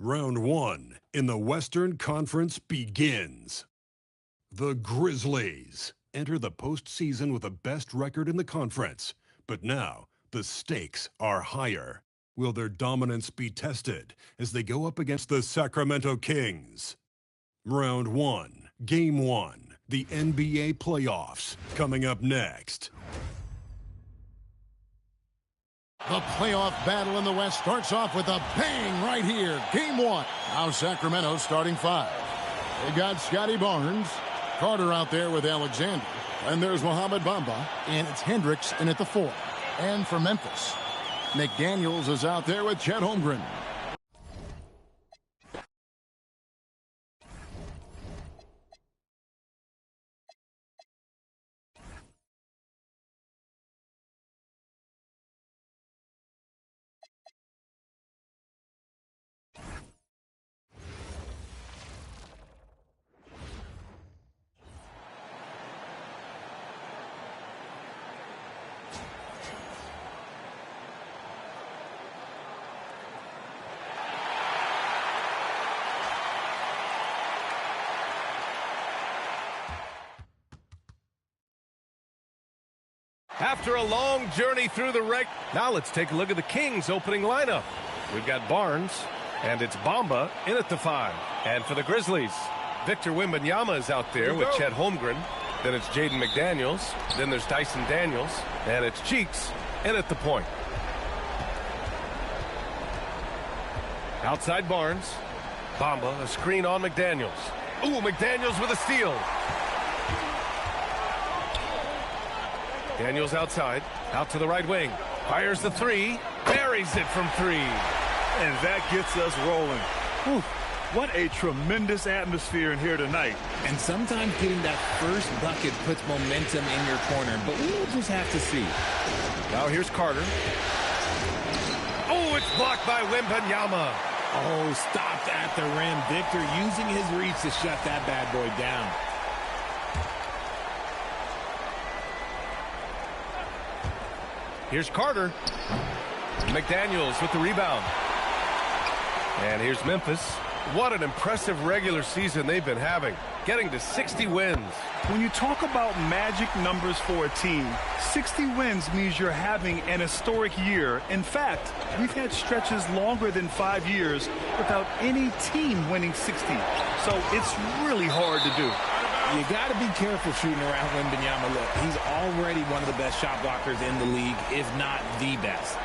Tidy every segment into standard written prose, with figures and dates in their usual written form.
Round 1 in the Western Conference begins. The Grizzlies enter the postseason with the best record in the conference, but now the stakes are higher. Will their dominance be tested as they go up against the Sacramento Kings? Round 1, Game 1, the NBA playoffs, coming up next. The playoff battle in the West starts off with a bang right here. Game 1. Now Sacramento starting 5. They got Scotty Barnes, Carter out there with Alexander, and there's Mohamed Bamba, and it's Hendricks in at the 4. And for Memphis, McDaniels is out there with Chet Holmgren. After a long journey through the wreck, now let's take a look at the Kings' opening lineup. We've got Barnes, and it's Bamba in at the 5. And for the Grizzlies, Victor Wembanyama is out there with Chet Holmgren. Then it's Jaden McDaniels. Then there's Dyson Daniels. And it's Cheeks in at the point. Outside Barnes. Bamba, a screen on McDaniels. Ooh, McDaniels with a steal. Daniels outside, out to the right wing. Fires the 3, buries it from 3. And that gets us rolling. Whew. What a tremendous atmosphere in here tonight. And sometimes getting that first bucket puts momentum in your corner, but we'll just have to see. Now here's Carter. Oh, it's blocked by Wembanyama. Oh, stopped at the rim. Victor using his reach to shut that bad boy down. Here's Carter. McDaniels with the rebound. And here's Memphis. What an impressive regular season they've been having, getting to 60 wins. When you talk about magic numbers for a team, 60 wins means you're having an historic year. In fact, we've had stretches longer than 5 years without any team winning 60. So it's really hard to do. You got to be careful shooting around Wembanyama. Look, he's already one of the best shot blockers in the league, if not the best.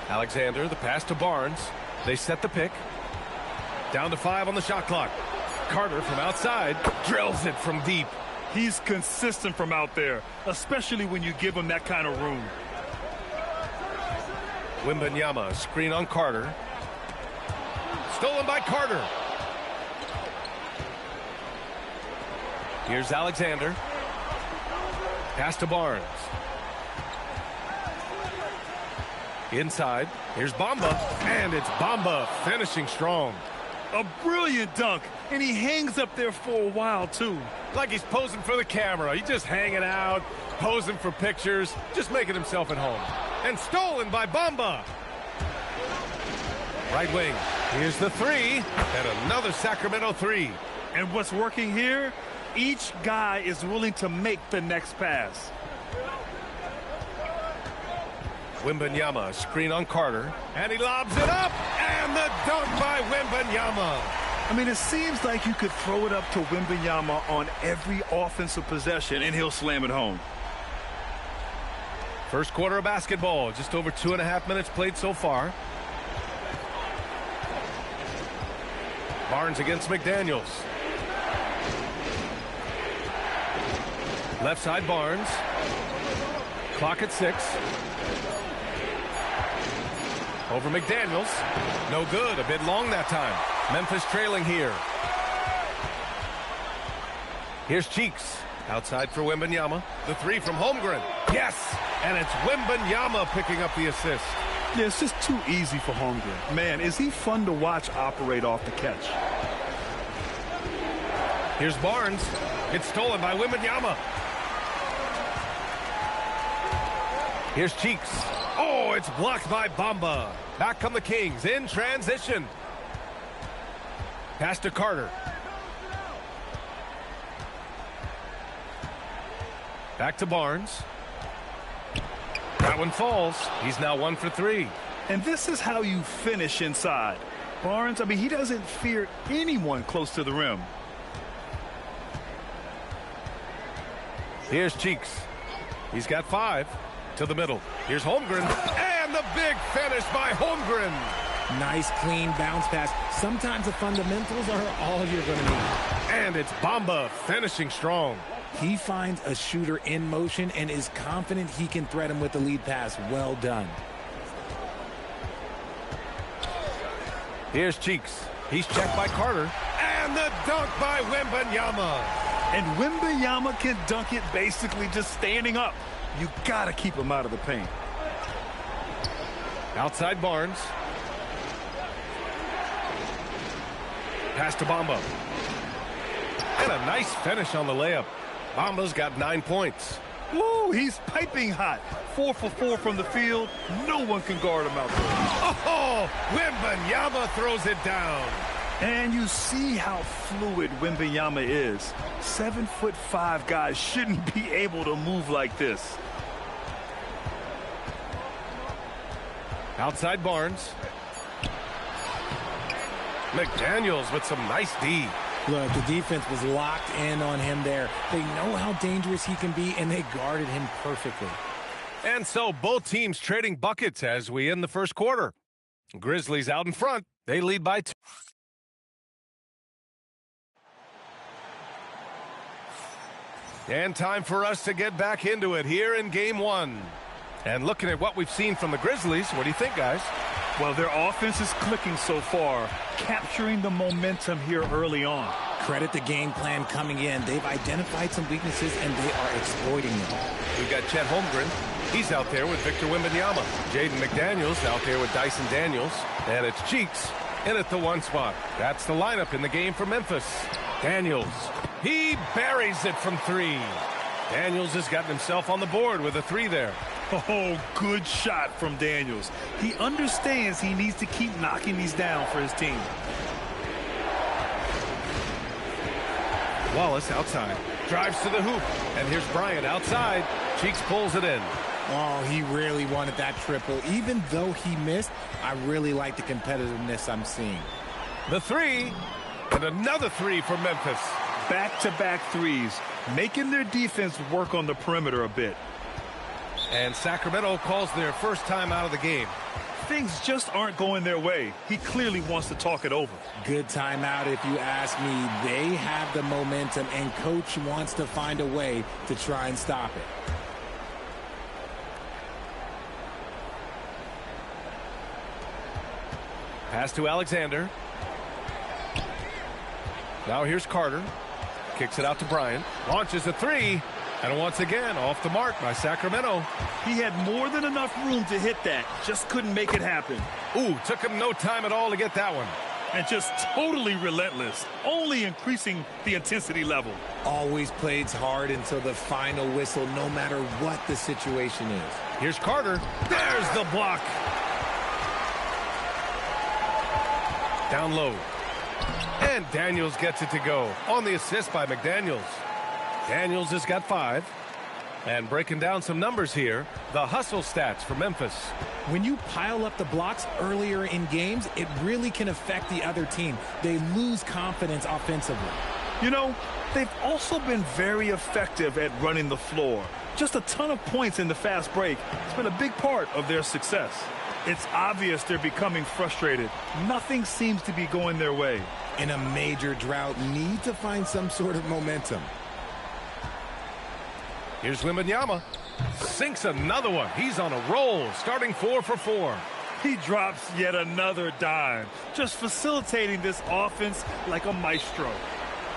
Alexander, the pass to Barnes. They set the pick. Down to 5 on the shot clock. Carter from outside drills it from deep. He's consistent from out there, especially when you give him that kind of room. Wembanyama, screen on Carter. Stolen by Carter. Here's Alexander. Pass to Barnes. Inside. Here's Bamba. And it's Bamba finishing strong. A brilliant dunk. And he hangs up there for a while, too. Like he's posing for the camera. He's just hanging out, posing for pictures, just making himself at home. And stolen by Bamba. Right wing. Here's the 3, and another Sacramento 3. And what's working here? Each guy is willing to make the next pass. Wembanyama, screen on Carter, and he lobs it up, and the dunk by Wembanyama. I mean, it seems like you could throw it up to Wembanyama on every offensive possession, and he'll slam it home. First quarter of basketball, just over 2.5 minutes played so far. Barnes against McDaniels. Left side Barnes. Clock at 6. Over McDaniels. No good. A bit long that time. Memphis trailing here. Here's Cheeks. Outside for Wembanyama. The 3 from Holmgren. Yes! And it's Wembanyama picking up the assist. Yeah, it's just too easy for Holmgren. Man, is he fun to watch operate off the catch. Here's Barnes. It's stolen by Wembanyama. Here's Cheeks. Oh, it's blocked by Bamba. Back come the Kings in transition. Pass to Carter. Back to Barnes. That one falls. He's now 1 for 3. And this is how you finish inside. Barnes, I mean, he doesn't fear anyone close to the rim. Here's Cheeks. He's got 5 to the middle. Here's Holmgren. And the big finish by Holmgren. Nice, clean bounce pass. Sometimes the fundamentals are all you're going to need. And it's Bamba finishing strong. He finds a shooter in motion and is confident he can threat him with the lead pass. Well done. Here's Cheeks. He's checked by Carter. And the dunk by Wembanyama. And Wembanyama can dunk it basically just standing up. You got to keep him out of the paint. Outside Barnes. Pass to Bamba. And a nice finish on the layup. Bamba's got 9 points. Woo, he's piping hot. 4 for 4 from the field. No one can guard him out there. Oh, Wembanyama throws it down. And you see how fluid Wembanyama is. 7'5" guys shouldn't be able to move like this. Outside Barnes. McDaniels with some nice D. Look, the defense was locked in on him there. They know how dangerous he can be, and they guarded him perfectly. And so both teams trading buckets as we end the first quarter. Grizzlies out in front. They lead by 2. And time for us to get back into it here in game 1. And looking at what we've seen from the Grizzlies, what do you think, guys? Well, their offense is clicking so far, capturing the momentum here early on. Credit the game plan coming in. They've identified some weaknesses, and they are exploiting them. We've got Chet Holmgren. He's out there with Victor Wembanyama. Jaden McDaniels out there with Dyson Daniels. And it's Cheeks in at the 1 spot. That's the lineup in the game for Memphis. Daniels. He buries it from 3. Daniels has gotten himself on the board with a 3 there. Oh, good shot from Daniels. He understands he needs to keep knocking these down for his team. Wallace outside. Drives to the hoop. And here's Bryant outside. Cheeks pulls it in. Oh, he really wanted that triple. Even though he missed, I really like the competitiveness I'm seeing. The 3. And another 3 for Memphis. Back-to-back threes, making their defense work on the perimeter a bit. And Sacramento calls their first time out of the game. Things just aren't going their way. He clearly wants to talk it over. Good timeout if you ask me. They have the momentum, and coach wants to find a way to try and stop it. Pass to Alexander. Now here's Carter. Kicks it out to Bryant. Launches a 3. And once again, off the mark by Sacramento. He had more than enough room to hit that. Just couldn't make it happen. Ooh, took him no time at all to get that one. And just totally relentless. Only increasing the intensity level. Always plays hard until the final whistle, no matter what the situation is. Here's Carter. There's the block. Down low. And Daniels gets it to go on the assist by McDaniels. Daniels has got 5. And breaking down some numbers here, the hustle stats for Memphis. When you pile up the blocks earlier in games, it really can affect the other team. They lose confidence offensively. You know, they've also been very effective at running the floor. Just a ton of points in the fast break. It's been a big part of their success. It's obvious they're becoming frustrated. Nothing seems to be going their way. In a major drought, need to find some sort of momentum. Here's Wembanyama. Sinks another one. He's on a roll, starting 4 for 4. He drops yet another dime, just facilitating this offense like a maestro.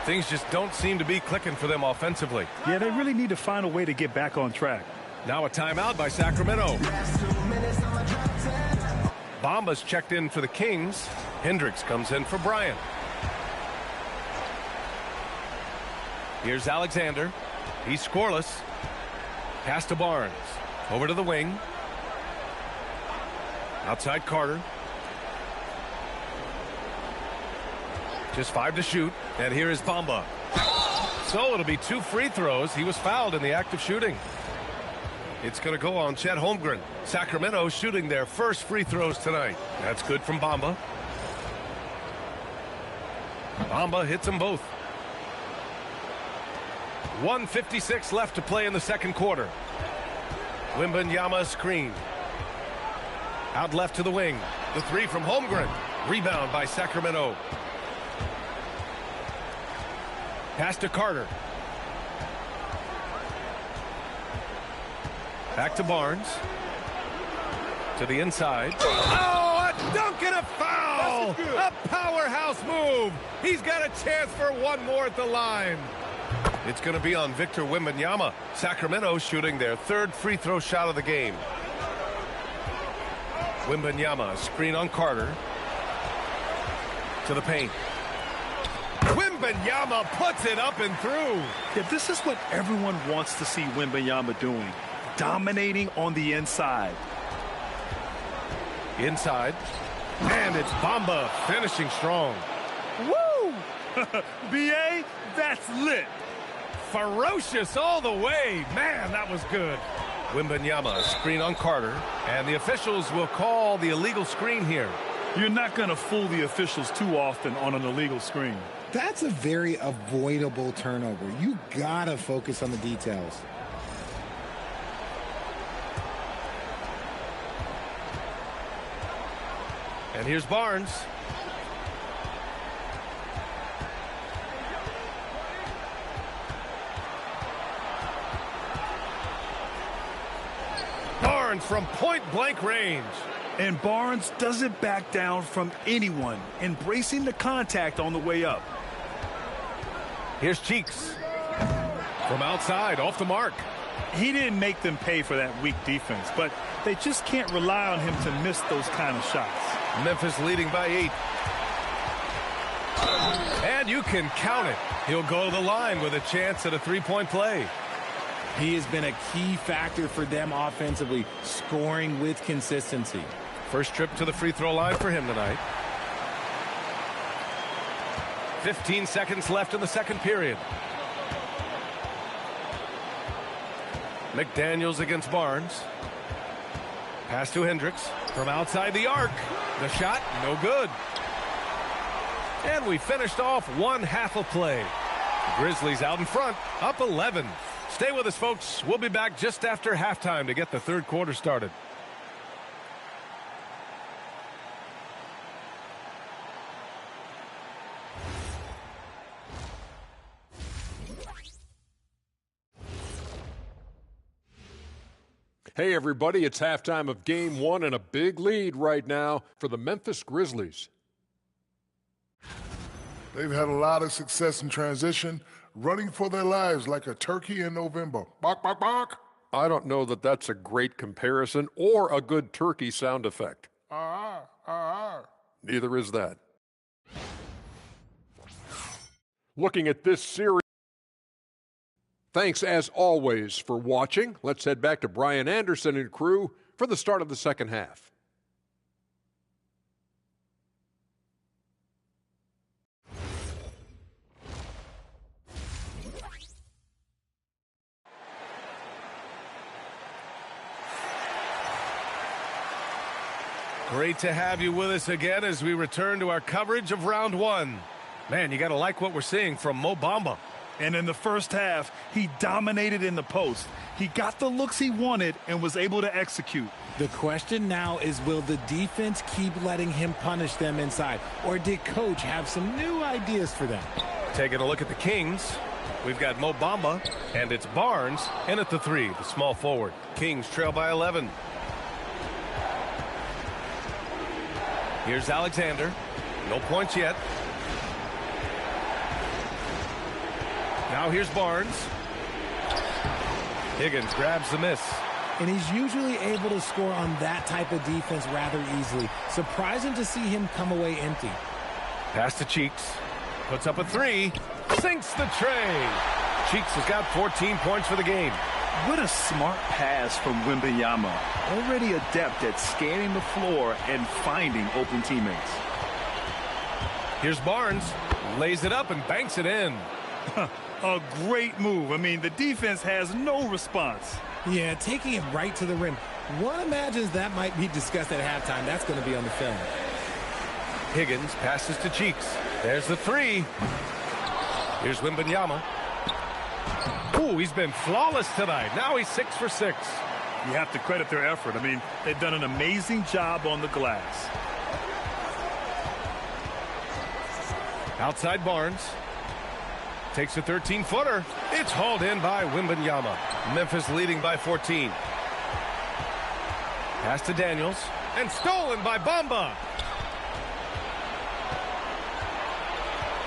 Things just don't seem to be clicking for them offensively. Yeah, they really need to find a way to get back on track. Now a timeout by Sacramento. Bamba's checked in for the Kings. Hendricks comes in for Bryant. Here's Alexander. He's scoreless. Pass to Barnes. Over to the wing. Outside Carter. Just 5 to shoot. And here is Bamba. So it'll be 2 free throws. He was fouled in the act of shooting. It's going to go on Chet Holmgren. Sacramento shooting their first free throws tonight. That's good from Bamba. Bamba hits them both. 1:56 left to play in the second quarter. Wembanyama screen. Out left to the wing. The 3 from Holmgren. Rebound by Sacramento. Pass to Carter. Back to Barnes. To the inside. Oh, a dunk and a foul! A powerhouse move. He's got a chance for one more at the line. It's going to be on Victor Wembanyama. Sacramento shooting their 3rd free throw shot of the game. Wembanyama, screen on Carter. To the paint. Wembanyama puts it up and through. Yeah, this is what everyone wants to see Wembanyama doing. Dominating on the inside. Inside. And it's Bamba finishing strong. Woo! B.A., that's lit. Ferocious all the way. Man, that was good. Wembanyama, screen on Carter. And the officials will call the illegal screen here. You're not going to fool the officials too often on an illegal screen. That's a very avoidable turnover. You got to focus on the details. And here's Barnes. Barnes from point-blank range. And Barnes doesn't back down from anyone, embracing the contact on the way up. Here's Cheeks. From outside, off the mark. He didn't make them pay for that weak defense, but they just can't rely on him to miss those kind of shots. Memphis leading by 8. And you can count it. He'll go to the line with a chance at a 3-point play. He has been a key factor for them offensively, scoring with consistency. First trip to the free throw line for him tonight. 15 seconds left in the second period. McDaniels against Barnes. Pass to Hendricks from outside the arc. The shot, no good. And we finished off one half of play. Grizzlies out in front, up 11. Stay with us, folks. We'll be back just after halftime to get the third quarter started. Hey, everybody, it's halftime of Game 1 and a big lead right now for the Memphis Grizzlies. They've had a lot of success in transition, running for their lives like a turkey in November. Bark, bark, bark. I don't know that that's a great comparison or a good turkey sound effect. Neither is that. Looking at this series. Thanks, as always, for watching. Let's head back to Brian Anderson and crew for the start of the second half. Great to have you with us again as we return to our coverage of round one. Man, you got to like what we're seeing from Mo Bamba. And in the first half, he dominated in the post. He got the looks he wanted and was able to execute. The question now is, will the defense keep letting him punish them inside? Or did Coach have some new ideas for them? Taking a look at the Kings, we've got Mo Bamba, and it's Barnes in at the 3, the small forward. Kings trail by 11. Here's Alexander. No points yet. Now here's Barnes. Higgins grabs the miss. And he's usually able to score on that type of defense rather easily. Surprising to see him come away empty. Pass to Cheeks. Puts up a 3. Sinks the tray. Cheeks has got 14 points for the game. What a smart pass from Wembanyama. Already adept at scanning the floor and finding open teammates. Here's Barnes. Lays it up and banks it in. A great move. I mean, the defense has no response. Yeah, taking it right to the rim. One imagines that might be discussed at halftime. That's going to be on the film. Higgins passes to Cheeks. There's the three. Here's Wembanyama. Ooh, he's been flawless tonight. Now he's 6 for 6. You have to credit their effort. I mean, they've done an amazing job on the glass. Outside Barnes. Takes a 13-footer. It's hauled in by Wembanyama. Memphis leading by 14. Pass to Daniels. And stolen by Bamba.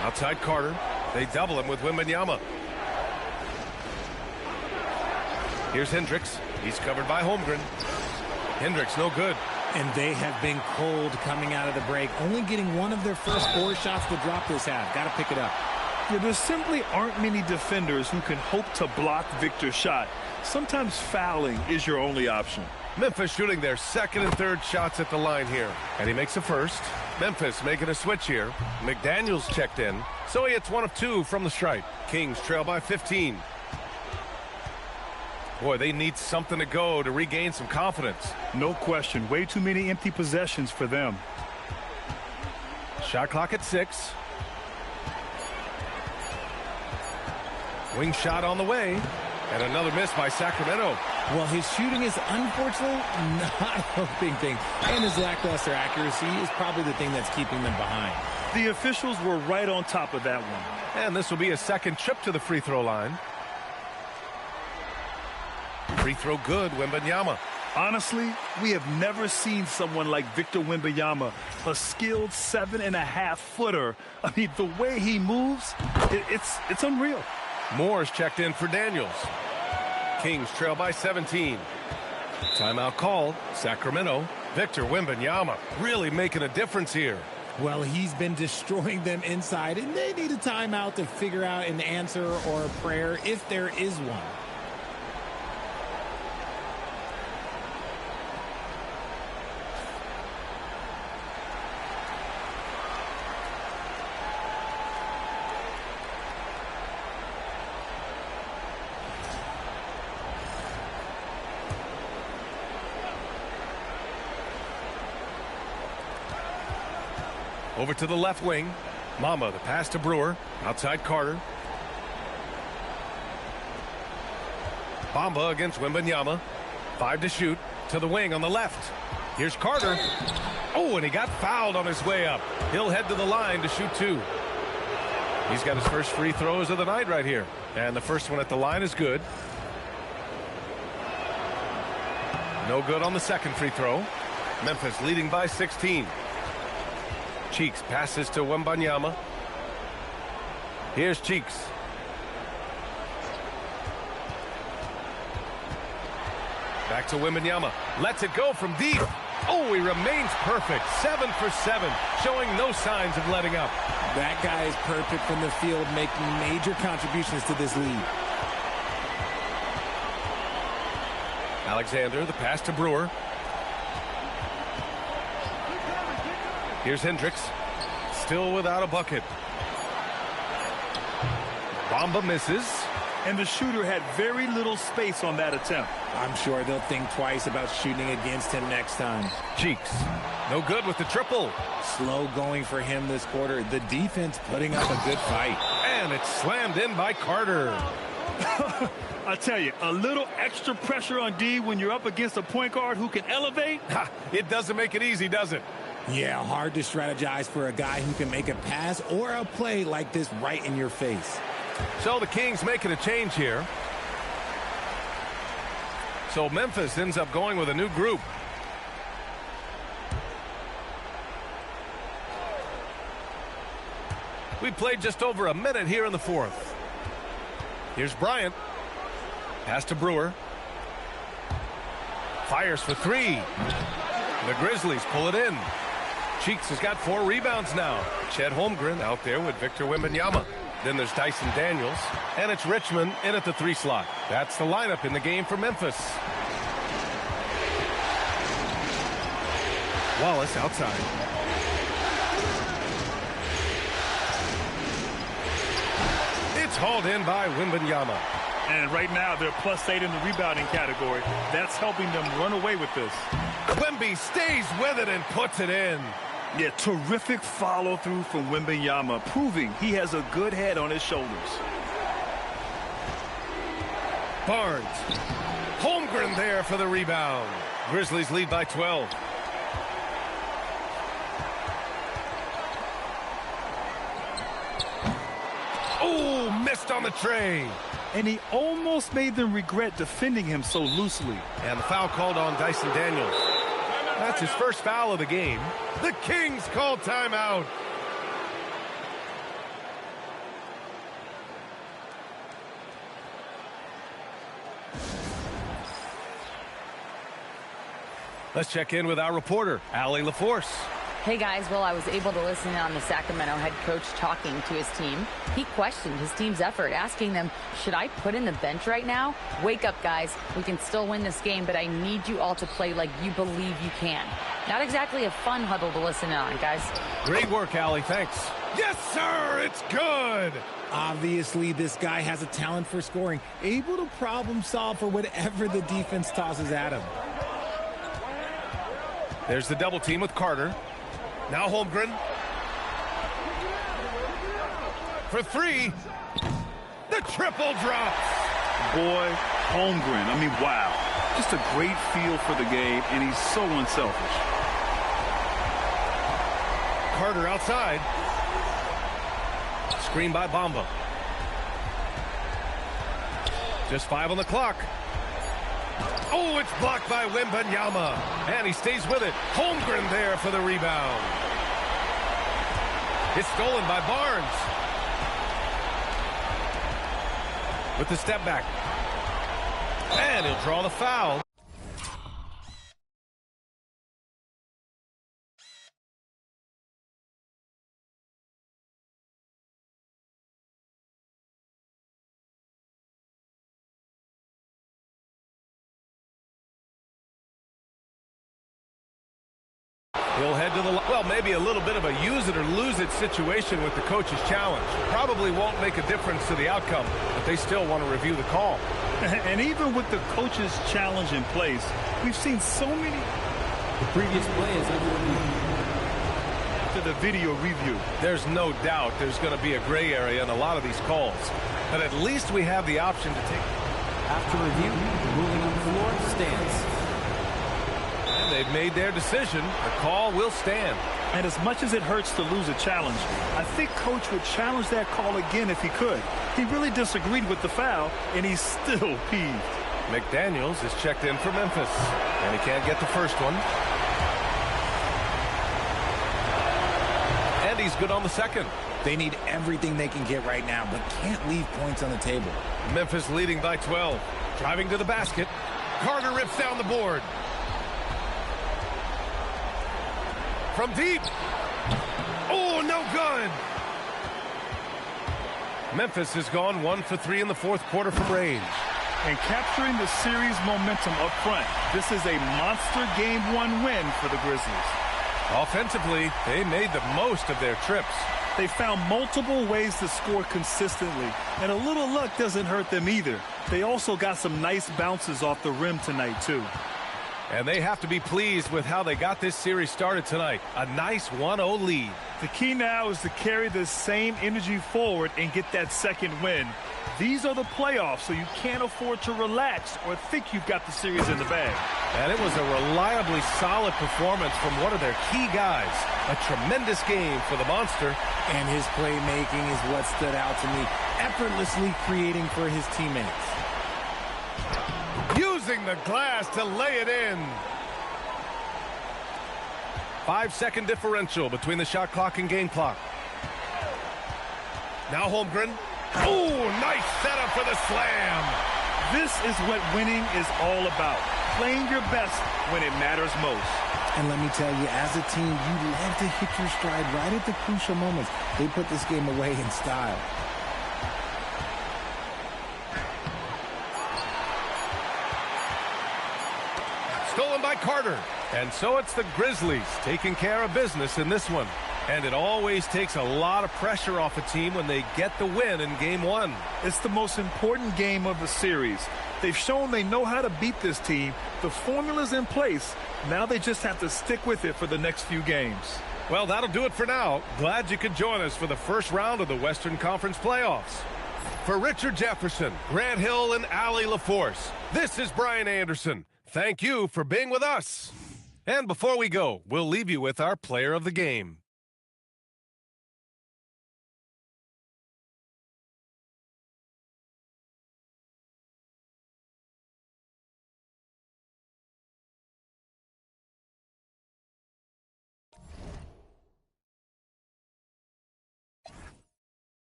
Outside Carter. They double him with Wembanyama. Here's Hendricks. He's covered by Holmgren. Hendricks no good. And they have been cold coming out of the break. Only getting one of their first 4 shots to drop this half. Got to pick it up. Yeah, there simply aren't many defenders who can hope to block Victor's shot. Sometimes fouling is your only option. Memphis shooting their second and third shots at the line here. And he makes a first. Memphis making a switch here. McDaniels checked in. So he hits 1 of 2 from the stripe. Kings trail by 15. Boy, they need something to go to regain some confidence. No question. Way too many empty possessions for them. Shot clock at 6. Wing shot on the way. And another miss by Sacramento. Well, his shooting is unfortunately not a big thing. And his lackluster accuracy is probably the thing that's keeping them behind. The officials were right on top of that one. And this will be a second trip to the free throw line. Free throw good, Wembanyama. Honestly, we have never seen someone like Victor Wembanyama, a skilled 7.5-footer. I mean, the way he moves, it's unreal. Moore's checked in for Daniels. Kings trail by 17. Timeout called. Sacramento. Victor Wembanyama really making a difference here. Well, he's been destroying them inside, and they need a timeout to figure out an answer or a prayer if there is one. Over to the left wing. Mama, the pass to Brewer. Outside Carter. Bamba against Wembanyama. 5 to shoot. To the wing on the left. Here's Carter. Oh, and he got fouled on his way up. He'll head to the line to shoot 2. He's got his first free throws of the night right here. And the first one at the line is good. No good on the second free throw. Memphis leading by 16. Cheeks passes to Wembanyama. Here's Cheeks. Back to Wembanyama. Lets it go from deep. Oh, he remains perfect. 7 for 7, showing no signs of letting up. That guy is perfect from the field, making major contributions to this lead. Alexander, the pass to Brewer. Here's Hendricks. Still without a bucket. Bamba misses. And the shooter had very little space on that attempt. I'm sure they'll think twice about shooting against him next time. Cheeks. No good with the triple. Slow going for him this quarter. The defense putting up a good fight. And it's slammed in by Carter. I tell you, a little extra pressure on D when you're up against a point guard who can elevate. It doesn't make it easy, does it? Yeah, hard to strategize for a guy who can make a pass or a play like this right in your face. So the Kings making a change here. So Memphis ends up going with a new group. We played just over a minute here in the fourth. Here's Bryant. Pass to Brewer. Fires for 3. The Grizzlies pull it in. Cheeks has got 4 rebounds now. Chet Holmgren out there with Victor Wembanyama. Then there's Dyson Daniels, and it's Richmond in at the 3 slot. That's the lineup in the game for Memphis. Wallace outside. It's hauled in by Wembanyama. And right now, they're +8 in the rebounding category. That's helping them run away with this. Wemby stays with it and puts it in. Yeah, terrific follow-through from Wembanyama, proving he has a good head on his shoulders. Barnes. Holmgren there for the rebound. Grizzlies lead by 12. Oh, missed on the tray. And he almost made them regret defending him so loosely. And the foul called on Dyson Daniels. That's his first foul of the game. The Kings call timeout. Let's check in with our reporter, Allie LaForce. Hey guys, well, I was able to listen in on the Sacramento head coach talking to his team. He questioned his team's effort, asking them, should I put in the bench right now? Wake up, guys. We can still win this game, but I need you all to play like you believe you can. Not exactly a fun huddle to listen in on, guys. Great work, Allie. Thanks. Yes, sir. It's good. Obviously, this guy has a talent for scoring, able to problem solve for whatever the defense tosses at him. There's the double team with Carter. Now Holmgren. For 3. The triple drops. Boy, Holmgren, I mean, wow. Just a great feel for the game, and he's so unselfish. Carter outside. Screen by Bamba. Just 5 on the clock. Oh, it's blocked by Wembanyama. And he stays with it. Holmgren there for the rebound. It's stolen by Barnes. With the step back. And he'll draw the foul. He'll head to the, well, maybe a little bit of a use it or lose it situation with the coach's challenge. Probably won't make a difference to the outcome, but they still want to review the call. And even with the coach's challenge in place, we've seen so many. The previous play is after the video review. There's no doubt there's going to be a gray area in a lot of these calls, but at least we have the option to take. After review, the ruling on the floor stands. They've made their decision. The call will stand. And as much as it hurts to lose a challenge, I think Coach would challenge that call again if he could. He really disagreed with the foul, and he's still peeved. McDaniels is checked in for Memphis, and he can't get the first one. And he's good on the second. They need everything they can get right now, but can't leave points on the table. Memphis leading by 12. Driving to the basket. Carter rips down the board. From deep. Oh, no good. Memphis has gone 1 for 3 in the fourth quarter from range. And capturing the series momentum up front. This is a monster Game 1 win for the Grizzlies. Offensively, they made the most of their trips. They found multiple ways to score consistently, and a little luck doesn't hurt them either. They also got some nice bounces off the rim tonight, too. And they have to be pleased with how they got this series started tonight. A nice 1-0 lead. The key now is to carry this same energy forward and get that second win. These are the playoffs, so you can't afford to relax or think you've got the series in the bag. And it was a reliably solid performance from one of their key guys. A tremendous game for the Monster. And his playmaking is what stood out to me. Effortlessly creating for his teammates. Using the glass to lay it in. 5-second differential between the shot clock and game clock. Now Holmgren. Oh, nice setup for the slam. This is what winning is all about. Playing your best when it matters most. And let me tell you, as a team, you love to hit your stride right at the crucial moments. They put this game away in style. quarter. And so it's the Grizzlies taking care of business in this one. And it always takes a lot of pressure off a team when they get the win in Game 1. It's the most important game of the series. They've shown they know how to beat this team. The formula's in place. Now they just have to stick with it for the next few games. Well, that'll do it for now. Glad you could join us for the first round of the Western Conference playoffs. For Richard Jefferson, Grant Hill, and Allie LaForce, this is Brian Anderson. Thank you for being with us. And before we go, we'll leave you with our player of the game.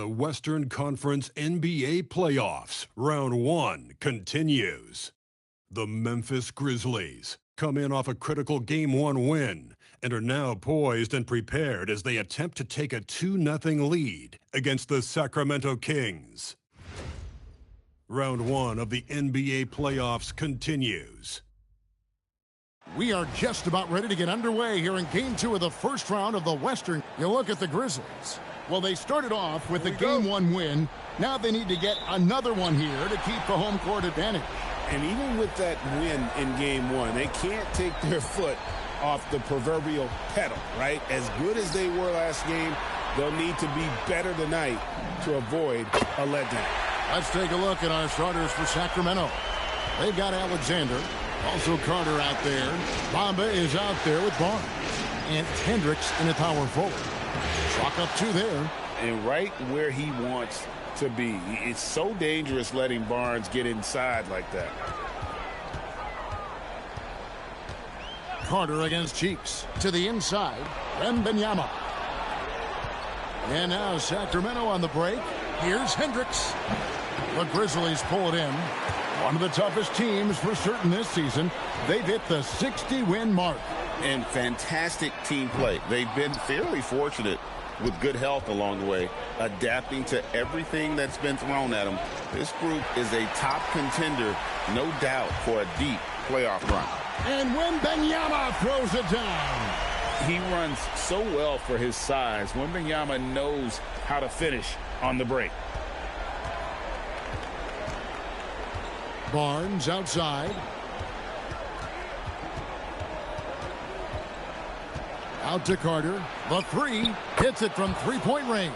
The Western Conference NBA playoffs, round 1 continues. The Memphis Grizzlies come in off a critical Game 1 win and are now poised and prepared as they attempt to take a 2-0 lead against the Sacramento Kings. Round 1 of the NBA playoffs continues. We are just about ready to get underway here in Game 2 of the first round of the Western. You look at the Grizzlies. Well, they started off with a Game 1 win. Now they need to get another one here to keep the home court advantage. And even with that win in Game 1, they can't take their foot off the proverbial pedal, right? As good as they were last game, they'll need to be better tonight to avoid a letdown. Let's take a look at our starters for Sacramento. They've got Alexander, also Carter out there. Bamba is out there with Barnes. And Hendricks in a power forward. Chalk up 2 there. And right where he wants to be. It's so dangerous letting Barnes get inside like that. Carter against Cheeks. To the inside, Wembanyama. And now Sacramento on the break. Here's Hendricks. The Grizzlies pull it in. One of the toughest teams for certain this season. They've hit the 60-win mark. And fantastic team play. They've been fairly fortunate with good health along the way, adapting to everything that's been thrown at them. This group is a top contender, no doubt, for a deep playoff run. And Wembanyama throws it down. He runs so well for his size. Wembanyama knows how to finish on the break. Barnes outside. Out to Carter. The 3 hits it from 3-point range.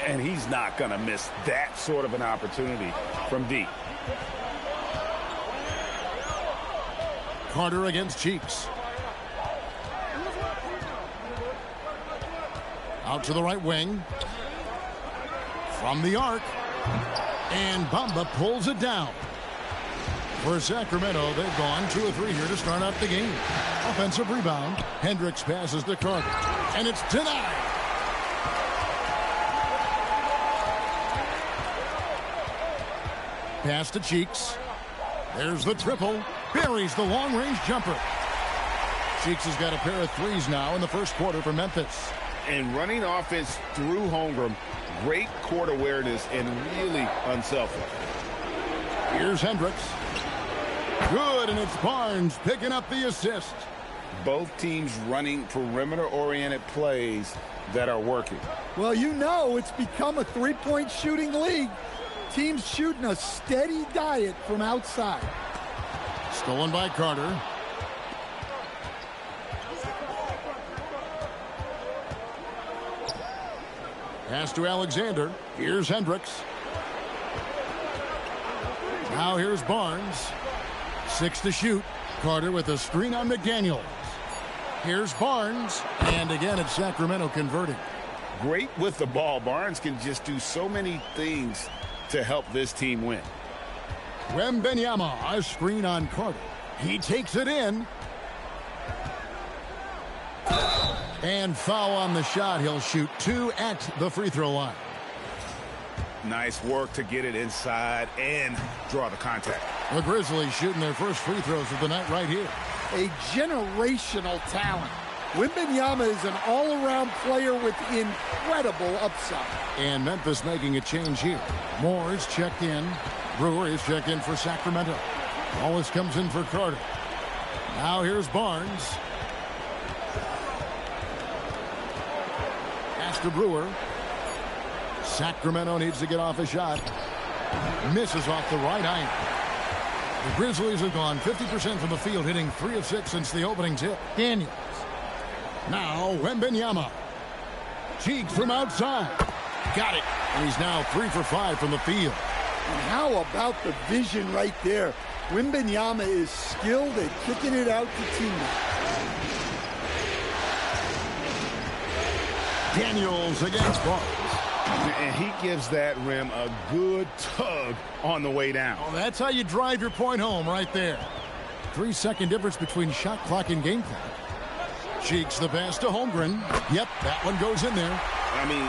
And he's not going to miss that sort of an opportunity from deep. Carter against Cheeks. Out to the right wing. From the arc. And Bamba pulls it down. For Sacramento, they've gone 2 of 3 here to start out the game. Offensive rebound. Hendricks passes to Carter. And it's denied. Pass to Cheeks. There's the triple. Buries the long-range jumper. Cheeks has got a pair of 3s now in the first quarter for Memphis. And running offense through Holmgren. Great court awareness and really unselfish. Here's Hendricks. Good, and it's Barnes picking up the assist. Both teams running perimeter-oriented plays that are working. Well, you know it's become a 3-point shooting league. Teams shooting a steady diet from outside. Stolen by Carter. Pass to Alexander. Here's Hendricks. Now here's Barnes. 6 to shoot. Carter with a screen on McDaniels. Here's Barnes. And again, it's Sacramento converting. Great with the ball. Barnes can just do so many things to help this team win. Wembanyama, a screen on Carter. He takes it in. And foul on the shot. He'll shoot 2 at the free throw line. Nice work to get it inside and draw the contact. The Grizzlies shooting their first free throws of the night right here. A generational talent. Wembanyama is an all-around player with incredible upside. And Memphis making a change here. Moore is checked in. Brewer is checked in for Sacramento. Wallace comes in for Carter. Now here's Barnes. Pass to Brewer. Sacramento needs to get off a shot. Misses off the right iron. The Grizzlies have gone 50% from the field, hitting 3 of 6 since the opening tip. Daniels. Now Wembanyama. Cheeks from outside. Got it. And he's now 3 for 5 from the field. And how about the vision right there? Wembanyama is skilled at kicking it out to teammates. Daniels against Barnes. And he gives that rim a good tug on the way down. Oh, that's how you drive your point home right there. 3-second difference between shot clock and game clock. Cheeks the pass to Holmgren. Yep, that one goes in there. I mean,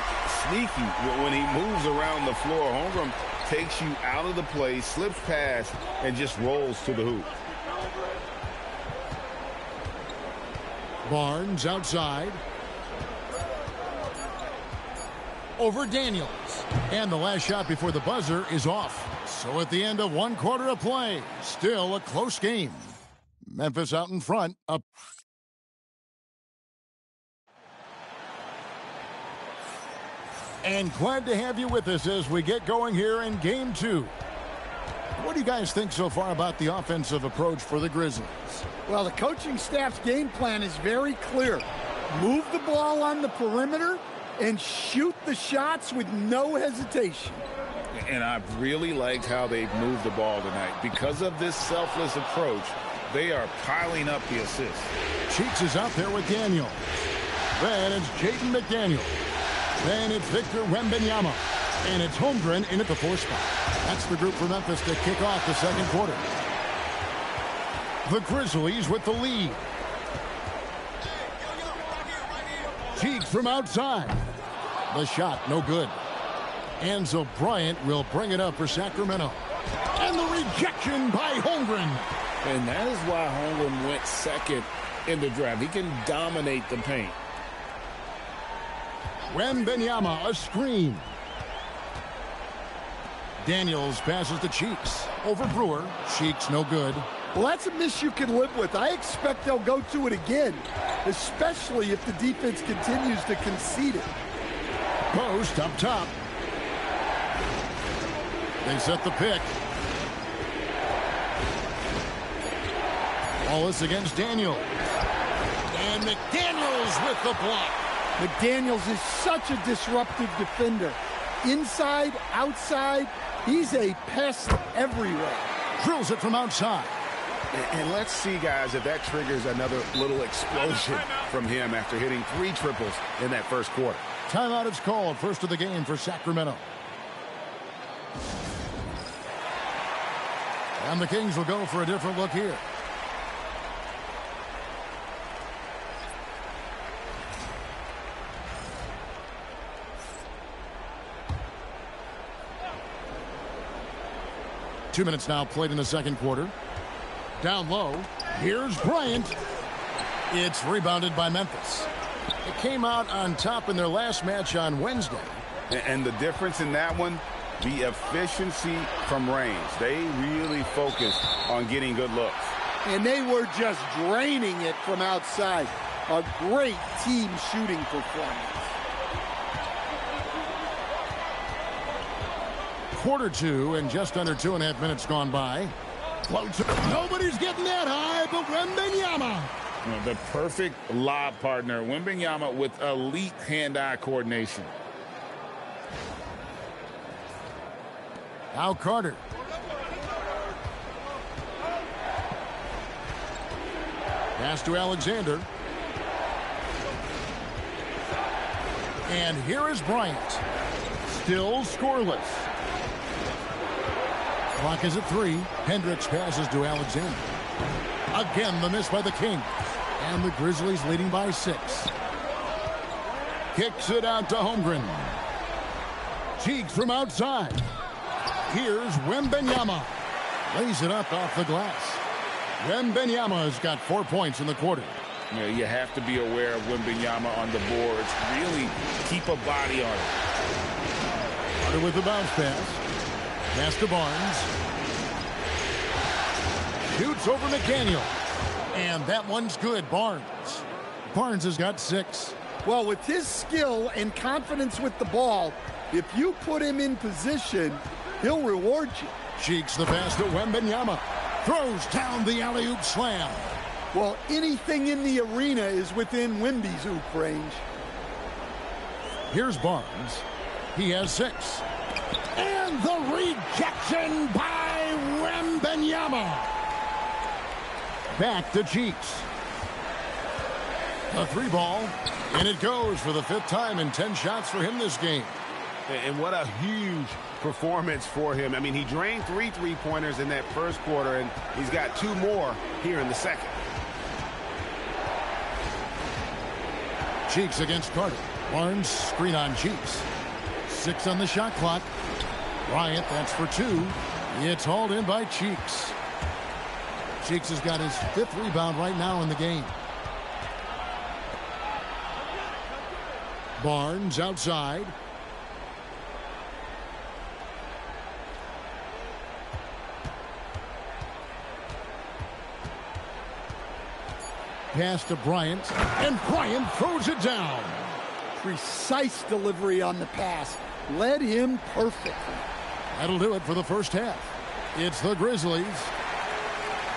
sneaky when he moves around the floor. Holmgren takes you out of the play, slips past, and just rolls to the hoop. Barnes outside. Over Daniels. And the last shot before the buzzer is off. So at the end of 1 quarter of play, still a close game. Memphis out in front. Up. And glad to have you with us as we get going here in game 2. What do you guys think so far about the offensive approach for the Grizzlies? Well, the coaching staff's game plan is very clear. Move the ball on the perimeter and shoot the shots with no hesitation. And I've really liked how they've moved the ball tonight. Because of this selfless approach, they are piling up the assists. Cheeks is out there with Daniel. Then it's Jaden McDaniel. Then it's Victor Wembanyama. And it's Holmgren in at the 4 spot. That's the group for Memphis to kick off the second quarter. The Grizzlies with the lead. Cheeks from outside. The shot, no good. Enzo Bryant will bring it up for Sacramento. And the rejection by Holmgren. And that is why Holmgren went second in the draft. He can dominate the paint. Wembanyama, a screen. Daniels passes to Cheeks. Over Brewer. Cheeks, no good. Well, that's a miss you can live with. I expect they'll go to it again, especially if the defense continues to concede it. Post up top. They set the pick. Wallace against Daniel. And McDaniels with the block. McDaniels is such a disruptive defender. Inside, outside, he's a pest everywhere. Drills it from outside. And let's see, guys, if that triggers another little explosion from him after hitting 3 triples in that first quarter. Timeout is called. First of the game for Sacramento. And the Kings will go for a different look here. Two minutes now played in the second quarter. Down low. Here's Bryant. It's rebounded by Memphis. It came out on top in their last match on Wednesday. And the difference in that one, the efficiency from range. They really focused on getting good looks. And they were just draining it from outside. A great team shooting performance. Quarter 2 and just under 2.5 minutes gone by. Nobody's getting that high, but Wembanyama. The perfect lob partner. Wembanyama with elite hand-eye coordination. Now Carter. Pass to Alexander. And here is Bryant. Still scoreless. Clock is at 3. Hendricks passes to Alexander. Again, the miss by the Kings. And the Grizzlies leading by 6. Kicks it out to Holmgren. Cheeks from outside. Here's Wembanyama. Lays it up off the glass. Wembanyama's got 4 points in the quarter. You know, you have to be aware of Wembanyama on the boards. Really keep a body on it. Carter with the bounce pass. Pass to Barnes. Shoots over McDaniel. And that one's good. Barnes. Barnes has got 6. Well, with his skill and confidence with the ball, if you put him in position, he'll reward you. Cheeks the pass to Wembanyama. Throws down the alley-oop slam. Well, anything in the arena is within Wemby's hoop range. Here's Barnes. He has 6. And the rejection by Wembanyama. Back to Cheeks. A 3 ball. And it goes for the 5th time in 10 shots for him this game. And what a huge performance for him. I mean, he drained 3 3-pointers in that first quarter, and he's got 2 more here in the second. Cheeks against Carter. Barnes, screen on Cheeks. 6 on the shot clock. Bryant, that's for 2. It's hauled in by Cheeks. Cheeks has got his 5th rebound right now in the game. Barnes outside. Pass to Bryant, and Bryant throws it down. Precise delivery on the pass. Led him perfectly. That'll do it for the first half. It's the Grizzlies.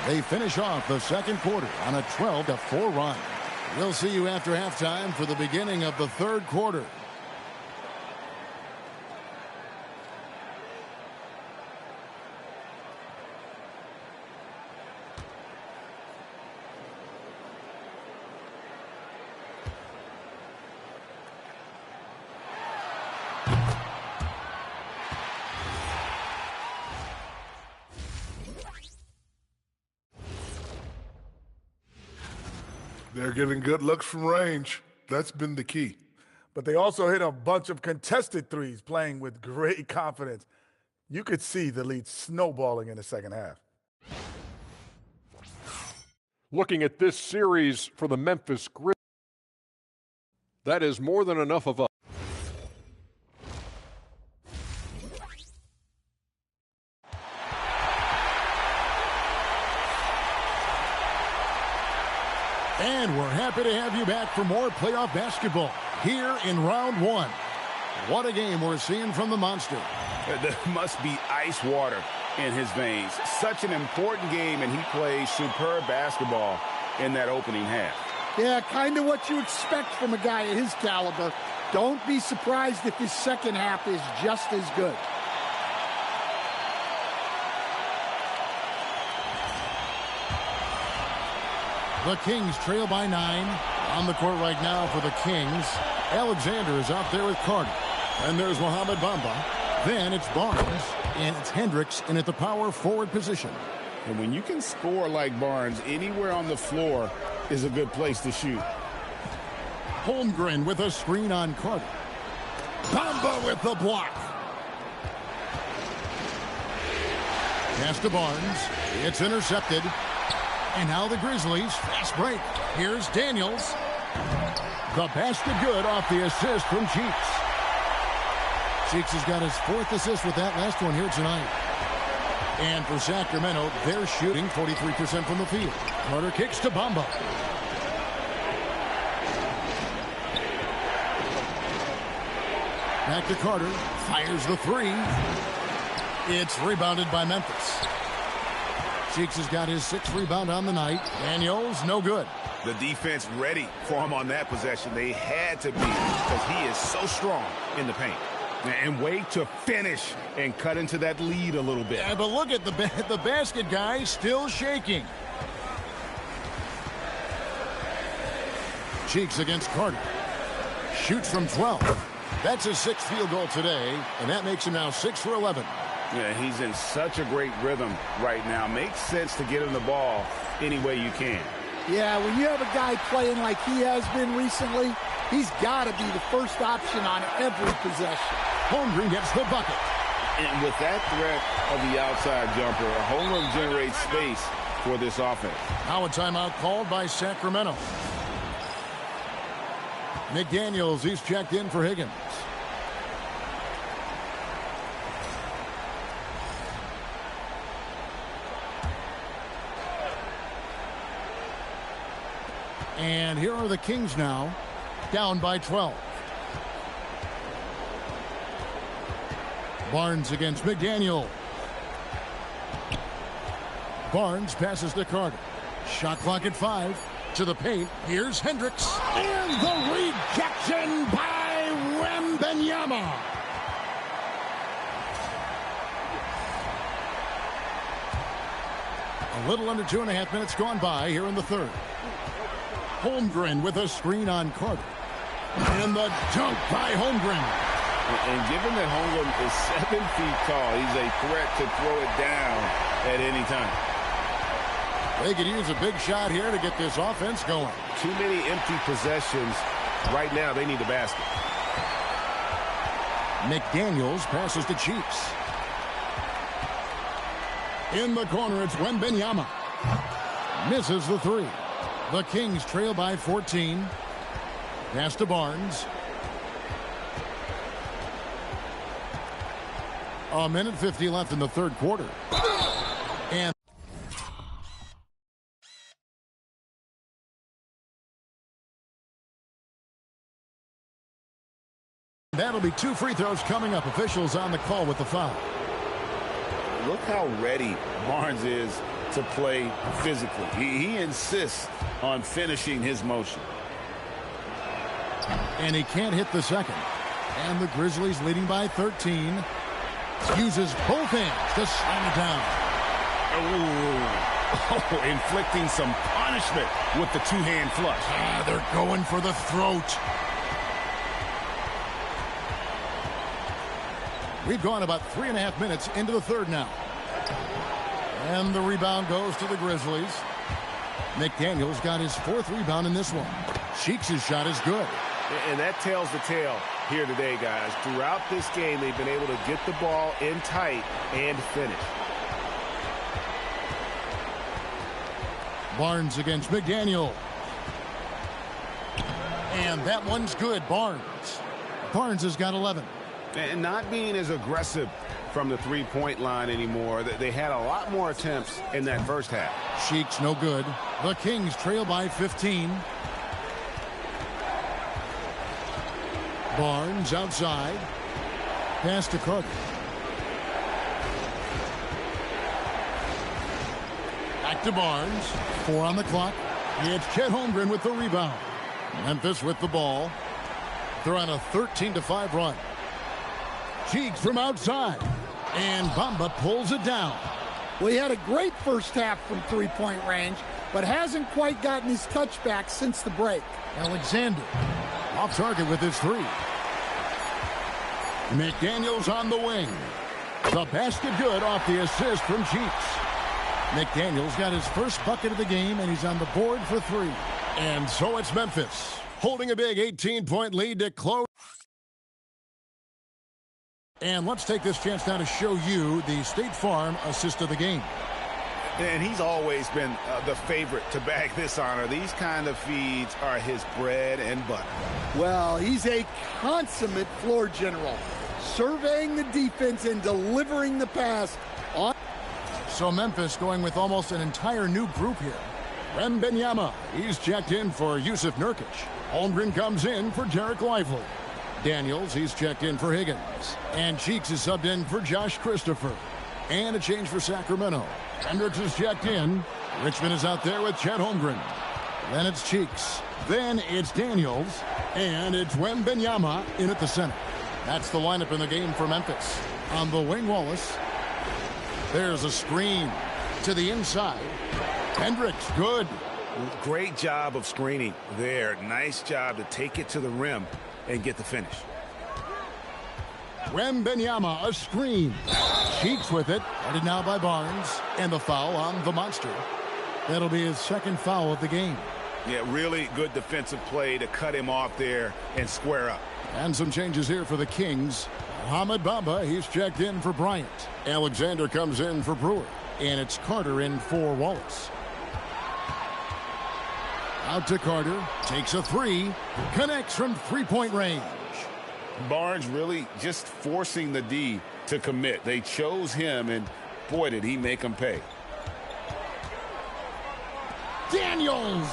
They finish off the second quarter on a 12-4 run. We'll see you after halftime for the beginning of the third quarter. They're getting good looks from range. That's been the key. But they also hit a bunch of contested threes, playing with great confidence. You could see the lead snowballing in the second half. Looking at this series for the Memphis Grizzlies, that is more than enough of a And we're happy to have you back for more playoff basketball here in round 1. What a game we're seeing from the monster. There must be ice water in his veins. Such an important game, and he plays superb basketball in that opening half. Yeah, kind of what you expect from a guy of his caliber. Don't be surprised if his second half is just as good. The Kings trail by 9. On the court right now for the Kings, Alexander is out there with Carter. And there's Mohamed Bamba. Then it's Barnes, and it's Hendricks in at the power forward position. And when you can score like Barnes, anywhere on the floor is a good place to shoot. Holmgren with a screen on Carter. Bamba with the block. Pass to Barnes. It's intercepted. And now the Grizzlies, fast break. Here's Daniels. The basket good off the assist from Cheeks. Cheeks has got his 4th assist with that last one here tonight. And for Sacramento, they're shooting 43% from the field. Carter kicks to Bamba. Back to Carter. Fires the 3. It's rebounded by Memphis. Cheeks has got his 6th rebound on the night. Daniels, no good. The defense ready for him on that possession. They had to be, because he is so strong in the paint. And wait to finish and cut into that lead a little bit. Yeah, but look at the basket guy still shaking. Cheeks against Carter. Shoots from 12. That's his 6th field goal today, and that makes him now 6 for 11. Yeah, he's in such a great rhythm right now. Makes sense to get him the ball any way you can. Yeah, when you have a guy playing like he has been recently, he's got to be the first option on every possession. Holmgren gets the bucket. And with that threat of the outside jumper, Holmgren generates space for this offense. Now a timeout called by Sacramento. McDaniels, he's checked in for Higgins. And here are the Kings now, down by 12. Barnes against McDaniel. Barnes passes to Carter. Shot clock at 5. To the paint. Here's Hendricks. And the rejection by Wembanyama. A little under 2.5 minutes gone by here in the third. Holmgren with a screen on Carter. And the dunk by Holmgren. And given that Holmgren is 7 feet tall, he's a threat to throw it down at any time. They could use a big shot here to get this offense going. Too many empty possessions Right now, they need a basket. McDaniels passes to Cheeks. In the corner, it's Wembanyama. Misses the three. The Kings trail by 14. Pass to Barnes. A minute 50 left in the third quarter. And that'll be 2 free throws coming up. Officials on the call with the foul. Look how ready Barnes is to play physically. He insists on finishing his motion. And he can't hit the second. And the Grizzlies leading by 13. Uses both hands to slam it down. Oh, inflicting some punishment with the two-hand flush. They're going for the throat. We've gone about 3.5 minutes into the third now. And the rebound goes to the Grizzlies. McDaniels got his 4th rebound in this one. Cheeks' shot is good. And that tells the tale here today, guys. Throughout this game, they've been able to get the ball in tight and finish. Barnes against McDaniel. And that one's good. Barnes has got 11. And not being as aggressive from the three-point line anymore. They had a lot more attempts in that first half. Cheeks no good. The Kings trail by 15. Barnes outside. Pass to Carter. Back to Barnes. 4 on the clock. It's Chet Holmgren with the rebound. Memphis with the ball. They're on a 13-5 run. Cheeks from outside. And Bamba pulls it down. Well, he had a great first half from three-point range, but hasn't quite gotten his touchback since the break. Alexander off target with his 3. McDaniels on the wing. The basket good off the assist from Cheeks. McDaniels got his first bucket of the game, and he's on the board for 3. And so it's Memphis holding a big 18-point lead to close. And let's take this chance now to show you the State Farm assist of the game. And he's always been the favorite to bag this honor. These kind of feeds are his bread and butter. Well, he's a consummate floor general, surveying the defense and delivering the pass. So Memphis going with almost an entire new group here. Wembanyama, he's checked in for Yusuf Nurkic. Holmgren comes in for Derek Lively. Daniels, he's checked in for Higgins. And Cheeks is subbed in for Josh Christopher. And a change for Sacramento. Hendricks is checked in. Richmond is out there with Chet Holmgren. Then it's Cheeks. Then it's Daniels. And it's Wembanyama in at the center. That's the lineup in the game for Memphis. On the wing, Wallace. There's a screen to the inside. Hendricks, good. Great job of screening there. Nice job to take it to the rim and get the finish. Wembanyama, a screen. Cheeks with it. Headed now by Barnes. And the foul on the monster. That'll be his 2nd foul of the game. Yeah, really good defensive play to cut him off there and square up. And some changes here for the Kings. Mohamed Bamba, he's checked in for Bryant. Alexander comes in for Brewer. And it's Carter in for Wallace. Out to Carter. Takes a 3. Connects from 3-point range. Barnes really just forcing the D to commit. They chose him, and boy, did he make them pay. Daniels!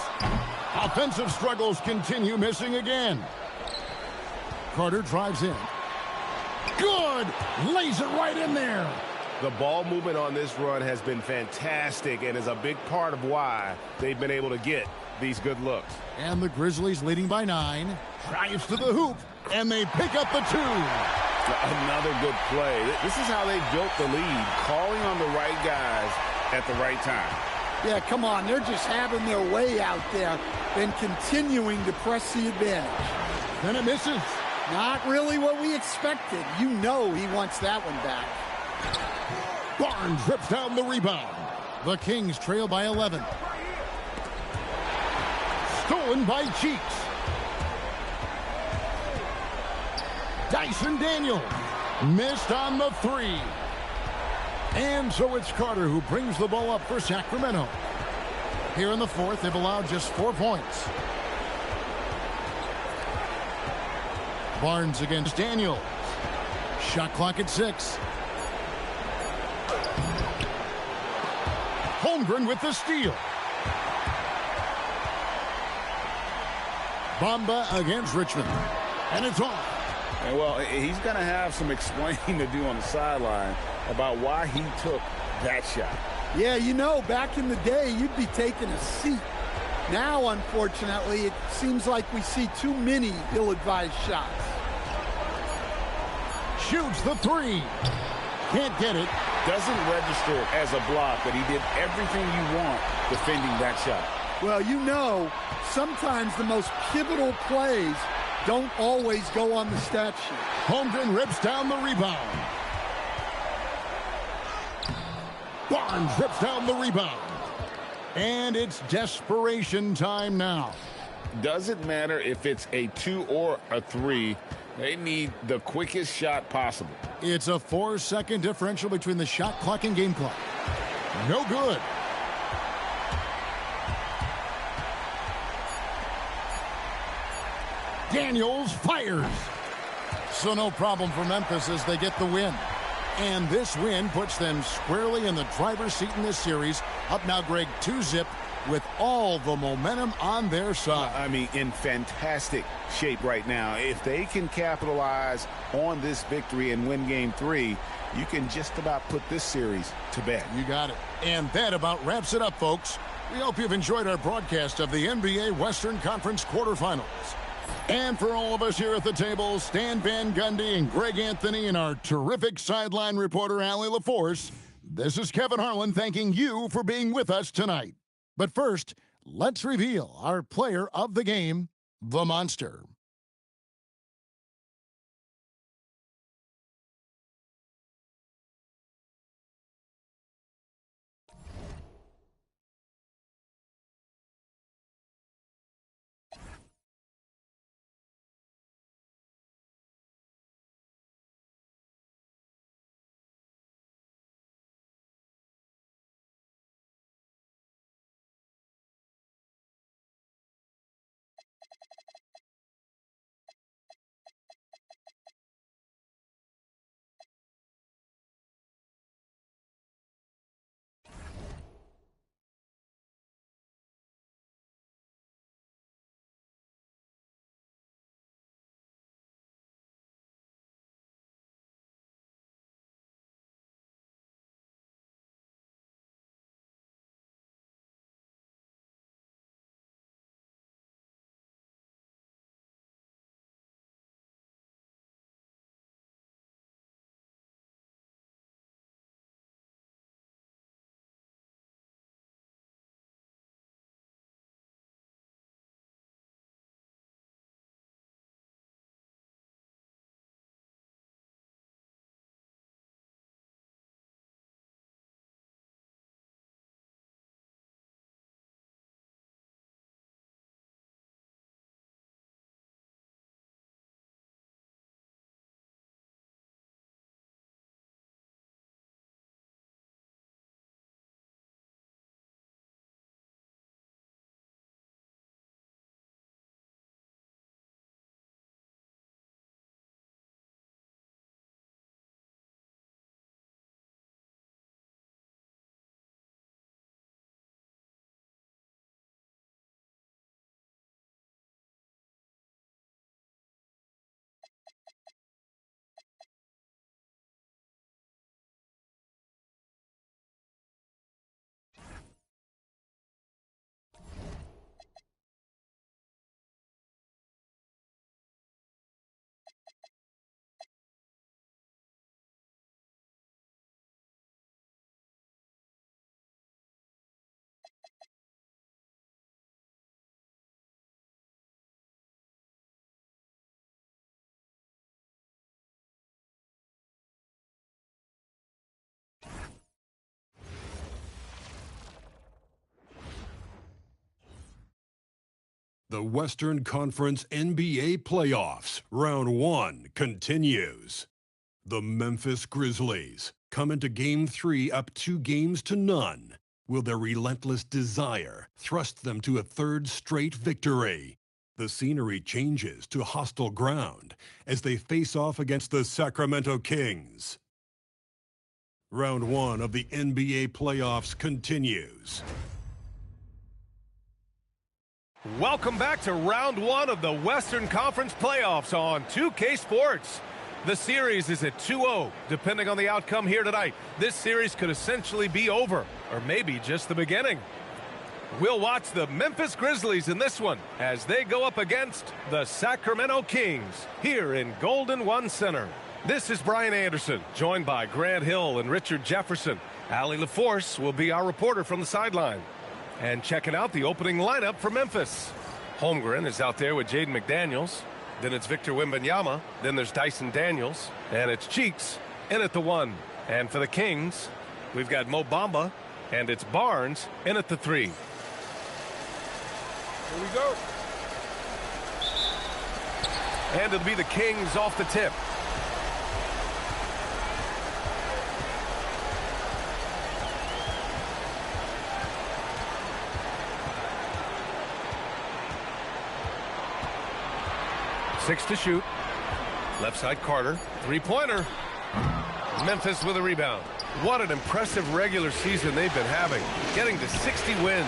Offensive struggles continue, missing again. Carter drives in. Good! Lays it right in there. The ball movement on this run has been fantastic and is a big part of why they've been able to get these good looks. And the Grizzlies leading by 9. Drives to the hoop, and they pick up the 2. Another good play. This is how they built the lead, calling on the right guys at the right time. Yeah, come on. They're just having their way out there and continuing to press the advantage. Then it misses. Not really what we expected. You know he wants that one back. Barnes rips down the rebound. The Kings trail by 11. Stolen by Cheeks. Dyson Daniels missed on the three. And so it's Carter who brings the ball up for Sacramento. Here in the fourth, they've allowed just 4 points. Barnes against Daniels. Shot clock at 6. Holmgren with the steal. Bamba against Richmond. And it's off. And well, he's going to have some explaining to do on the sideline about why he took that shot. Yeah, you know, back in the day, you'd be taking a seat. Now, unfortunately, it seems like we see too many ill-advised shots. Shoots the three. Can't get it. Doesn't register as a block, but he did everything you want defending that shot. Well, you know, sometimes the most pivotal plays don't always go on the stat sheet. Holmgren rips down the rebound. Barnes rips down the rebound. And it's desperation time now. Doesn't matter if it's a 2 or a 3. They need the quickest shot possible. It's a 4-second differential between the shot clock and game clock. No good. Daniels fires. So no problem for Memphis as they get the win. And this win puts them squarely in the driver's seat in this series. Up now, Greg, 2-zip with all the momentum on their side. I mean, in fantastic shape right now. If they can capitalize on this victory and win game 3, you can just about put this series to bed. You got it. And that about wraps it up, folks. We hope you've enjoyed our broadcast of the NBA Western Conference quarterfinals. And for all of us here at the table, Stan Van Gundy and Greg Anthony and our terrific sideline reporter, Allie LaForce, this is Kevin Harlan thanking you for being with us tonight. But first, let's reveal our player of the game, the Monster. The Western Conference NBA playoffs, round 1 continues. The Memphis Grizzlies come into Game 3 up 2-0. Will their relentless desire thrust them to a third straight victory? The scenery changes to hostile ground as they face off against the Sacramento Kings. Round 1 of the NBA playoffs continues. Welcome back to round 1 of the Western Conference playoffs on 2K Sports. The series is at 2-0. Depending on the outcome here tonight, this series could essentially be over, or maybe just the beginning. We'll watch the Memphis Grizzlies in this one as they go up against the Sacramento Kings here in Golden One Center. This is Brian Anderson, joined by Grant Hill and Richard Jefferson. Allie LaForce will be our reporter from the sideline. And checking out the opening lineup for Memphis. Holmgren is out there with Jaden McDaniels. Then it's Victor Wembanyama. Then there's Dyson Daniels. And it's Cheeks in at the 1. And for the Kings, we've got Mo Bamba. And it's Barnes in at the 3. Here we go. And it'll be the Kings off the tip. Six to shoot. Left side Carter. Three-pointer. Memphis with a rebound. What an impressive regular season they've been having. Getting to 60 wins.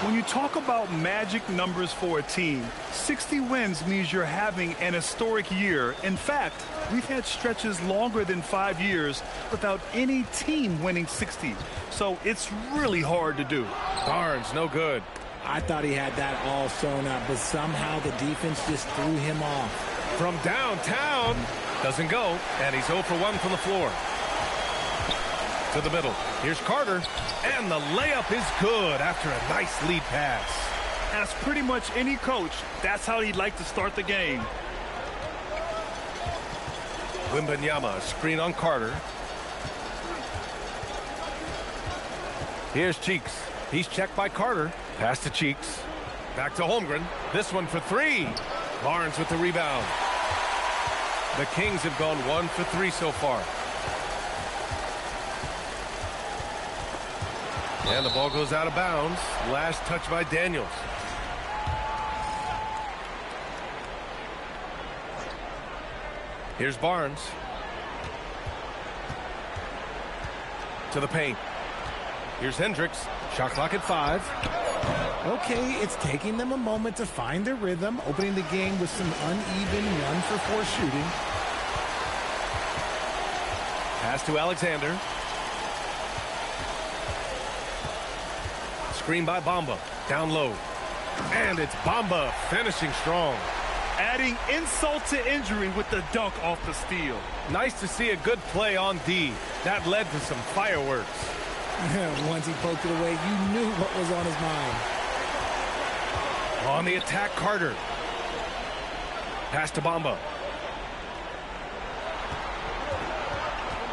When you talk about magic numbers for a team, 60 wins means you're having an historic year. In fact, we've had stretches longer than 5 years without any team winning 60. So it's really hard to do. Barnes, no good. I thought he had that all sewn up, but somehow the defense just threw him off. From downtown, doesn't go, and he's 0 for 1 from the floor. To the middle, here's Carter, and the layup is good after a nice lead pass. As pretty much any coach, that's how he'd like to start the game. Wembanyama, screen on Carter. Here's Cheeks. He's checked by Carter. Pass to Cheeks. Back to Holmgren. This one for 3. Barnes with the rebound. The Kings have gone 1 for 3 so far. And the ball goes out of bounds. Last touch by Daniels. Here's Barnes. To the paint. Here's Hendricks. Shot clock at 5. Okay, it's taking them a moment to find their rhythm, opening the game with some uneven 1-for-4 shooting. Pass to Alexander. Screen by Bamba. Down low. And it's Bamba finishing strong. Adding insult to injury with the dunk off the steal. Nice to see a good play on D. That led to some fireworks. Once he poked it away, you knew what was on his mind. On the attack, Carter. Pass to Bamba.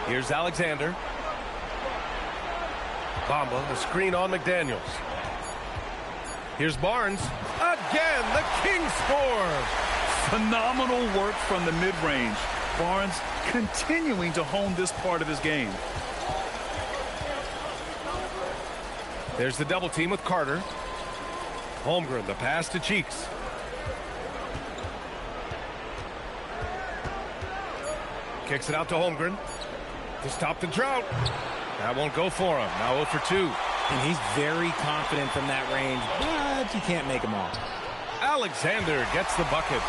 Here's Alexander. Bamba, the screen on McDaniels. Here's Barnes. Again, the Kings score. Phenomenal work from the mid-range. Barnes continuing to hone this part of his game. There's the double team with Carter. Holmgren, the pass to Cheeks. Kicks it out to Holmgren to stop the drought. That won't go for him. Now 0 for 2. And he's very confident from that range, but you can't make him all. Alexander gets the bucket.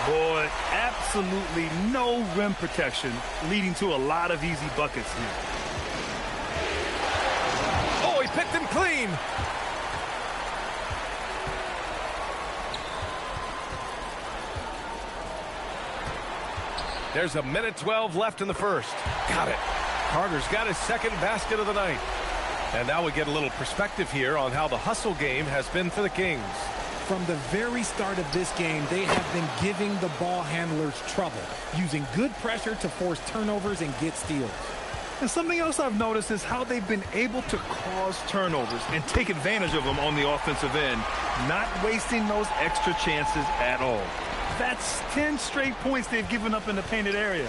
Boy, absolutely no rim protection, leading to a lot of easy buckets here. Oh, he picked him clean. There's 1:12 left in the first. Got it. Carter's got his second basket of the night. And now we get a little perspective here on how the hustle game has been for the Kings. From the very start of this game, they have been giving the ball handlers trouble, using good pressure to force turnovers and get steals. And something else I've noticed is how they've been able to cause turnovers and take advantage of them on the offensive end, not wasting those extra chances at all. That's 10 straight points they've given up in the painted area.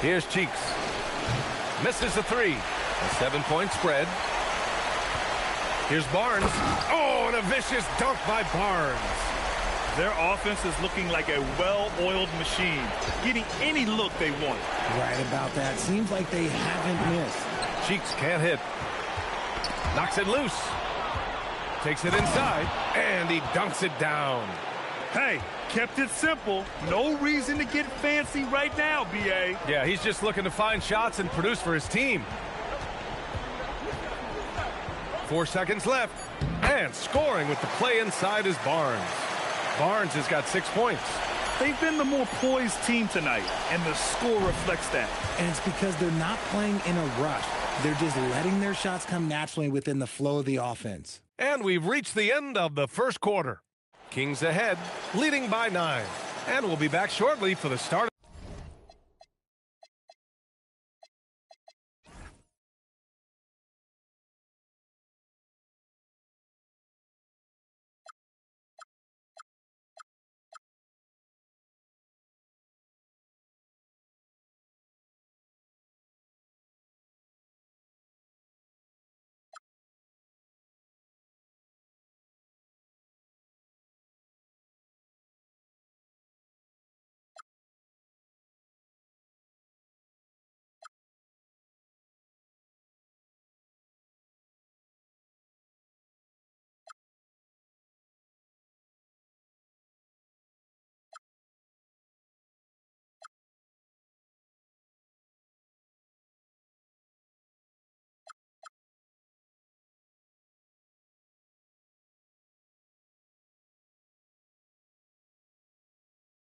Here's Cheeks. Misses the three. A 7-point spread. Here's Barnes. Oh, and a vicious dunk by Barnes. Their offense is looking like a well-oiled machine, getting any look they want. Right about that. Seems like they haven't missed. Cheeks can't hit. Knocks it loose. Takes it inside, and he dunks it down. Hey, kept it simple. No reason to get fancy right now, B.A. Yeah, he's just looking to find shots and produce for his team. 4 seconds left, and scoring with the play inside is Barnes. Barnes has got 6 points. They've been the more poised team tonight, and the score reflects that. And it's because they're not playing in a rush. They're just letting their shots come naturally within the flow of the offense. And we've reached the end of the first quarter. Kings ahead, leading by 9. And we'll be back shortly for the start.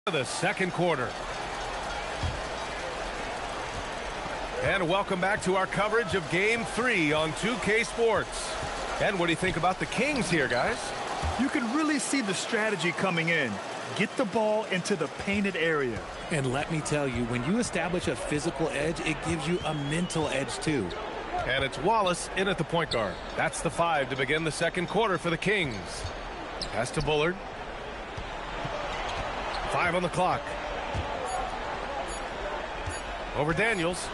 The second quarter. And welcome back to our coverage of Game 3 on 2K Sports. And what do you think about the Kings here, guys? You can really see the strategy coming in. Get the ball into the painted area. And let me tell you, when you establish a physical edge, it gives you a mental edge too. And it's Wallace in at the point guard. That's the 5 to begin the second quarter for the Kings. Pass to Bullard. 5 on the clock. Over Daniels.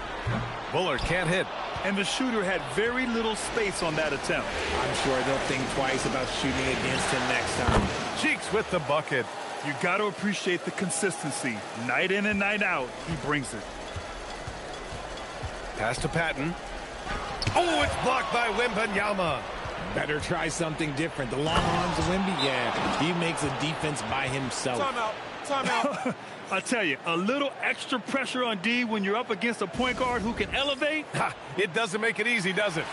Bullard can't hit. And the shooter had very little space on that attempt. I'm sure they'll think twice about shooting against him next time. Cheeks with the bucket. You got to appreciate the consistency. Night in and night out, he brings it. Pass to Patton. Oh, it's blocked by Wembanyama. Better try something different. The long arms of Wemby, yeah, he makes a defense by himself. Timeout. I tell you, a little extra pressure on D when you're up against a point guard who can elevate. It doesn't make it easy, does it?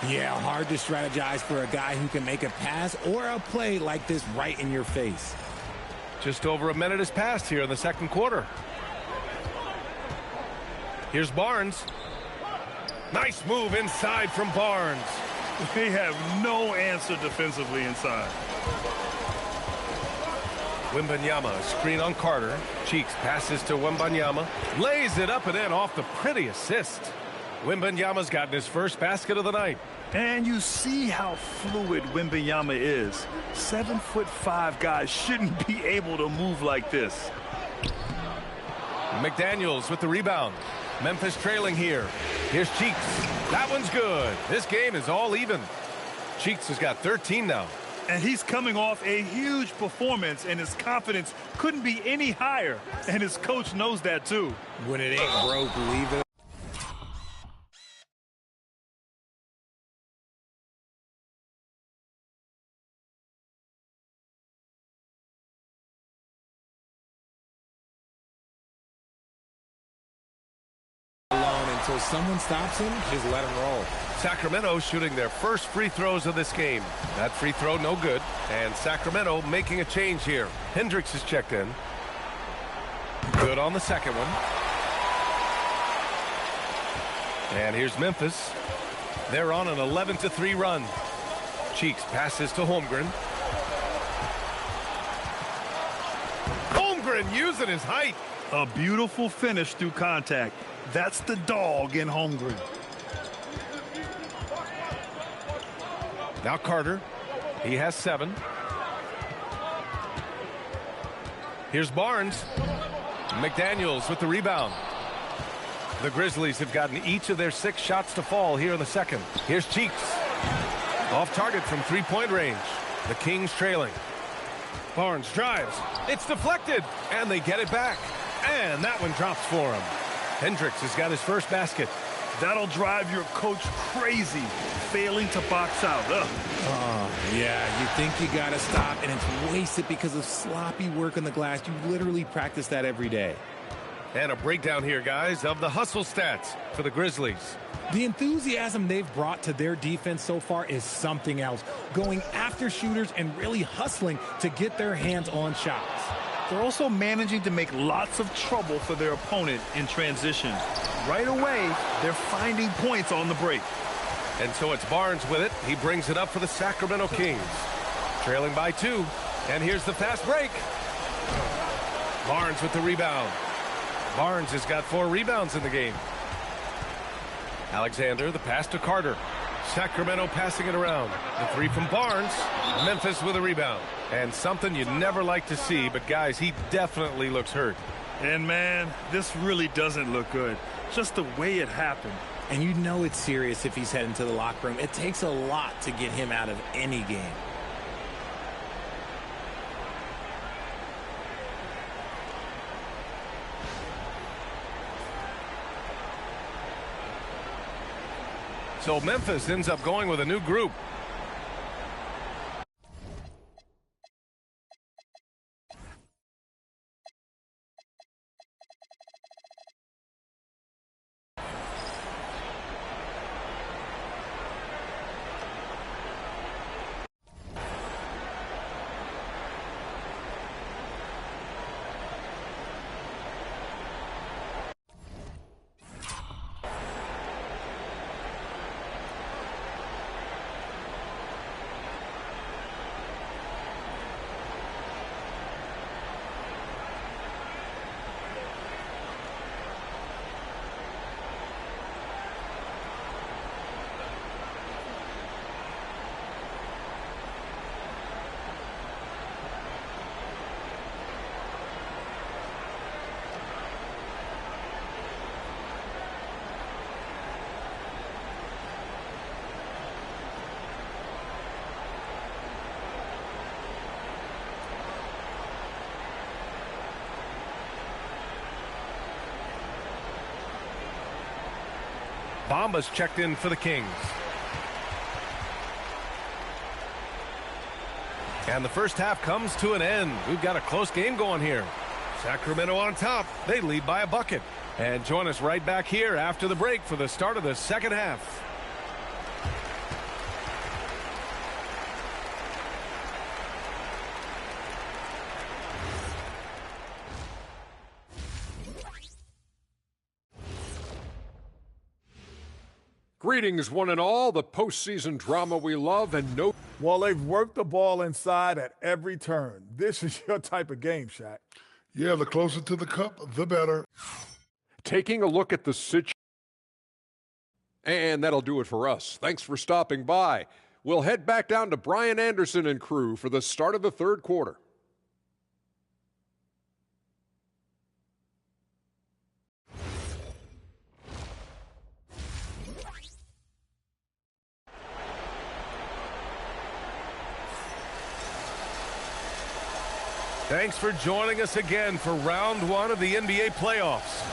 Yeah, hard to strategize for a guy who can make a pass or a play like this right in your face. Just over a minute has passed here in the second quarter. Here's Barnes. Nice move inside from Barnes. They have no answer defensively inside. Wembanyama, screen on Carter. Cheeks passes to Wembanyama. Lays it up and in off the pretty assist. Wembanyama's gotten his first basket of the night. And you see how fluid Wembanyama is. 7'5" guys shouldn't be able to move like this. McDaniels with the rebound. Memphis trailing here. Here's Cheeks. That one's good. This game is all even. Cheeks has got 13 now. And he's coming off a huge performance, and his confidence couldn't be any higher. And his coach knows that, too. When it ain't broke, leave it. Until someone stops him, just let him roll. Sacramento shooting their first free throws of this game. That free throw no good. And Sacramento making a change here. Hendricks is checked in. Good on the second one. And here's Memphis. They're on an 11-3 run. Cheeks passes to Holmgren. Holmgren using his height. A beautiful finish through contact. That's the dog in Holmgren. Now Carter. He has 7. Here's Barnes. McDaniels with the rebound. The Grizzlies have gotten each of their 6 shots to fall here in the second. Here's Cheeks. Off target from 3-point range. The Kings trailing. Barnes drives. It's deflected. And they get it back. And that one drops for him. Hendricks has got his first basket. That'll drive your coach crazy, failing to box out. Ugh. Oh, yeah, you think you got to stop, and it's wasted because of sloppy work on the glass. You literally practice that every day. And a breakdown here, guys, of the hustle stats for the Grizzlies. The enthusiasm they've brought to their defense so far is something else. Going after shooters and really hustling to get their hands on shots. They're also managing to make lots of trouble for their opponent in transition. Right away, they're finding points on the break. And so it's Barnes with it. He brings it up for the Sacramento Kings. Trailing by 2. And here's the fast break. Barnes with the rebound. Barnes has got 4 rebounds in the game. Alexander, the pass to Carter. Sacramento passing it around. The 3 from Barnes. Memphis with a rebound. And something you never like to see, but guys, he definitely looks hurt. And man, this really doesn't look good. Just the way it happened. And you know it's serious if he's heading to the locker room. It takes a lot to get him out of any game. So Memphis ends up going with a new group. Bamba's checked in for the Kings. And the first half comes to an end. We've got a close game going here. Sacramento on top. They lead by a bucket. And join us right back here after the break for the start of the second half. Greetings, one and all, the postseason drama we love and know. Well, they've worked the ball inside at every turn. This is your type of game, Shaq. Yeah, the closer to the cup, the better. Taking a look at the situation. And that'll do it for us. Thanks for stopping by. We'll head back down to Brian Anderson and crew for the start of the third quarter. Thanks for joining us again for round 1 of the NBA playoffs.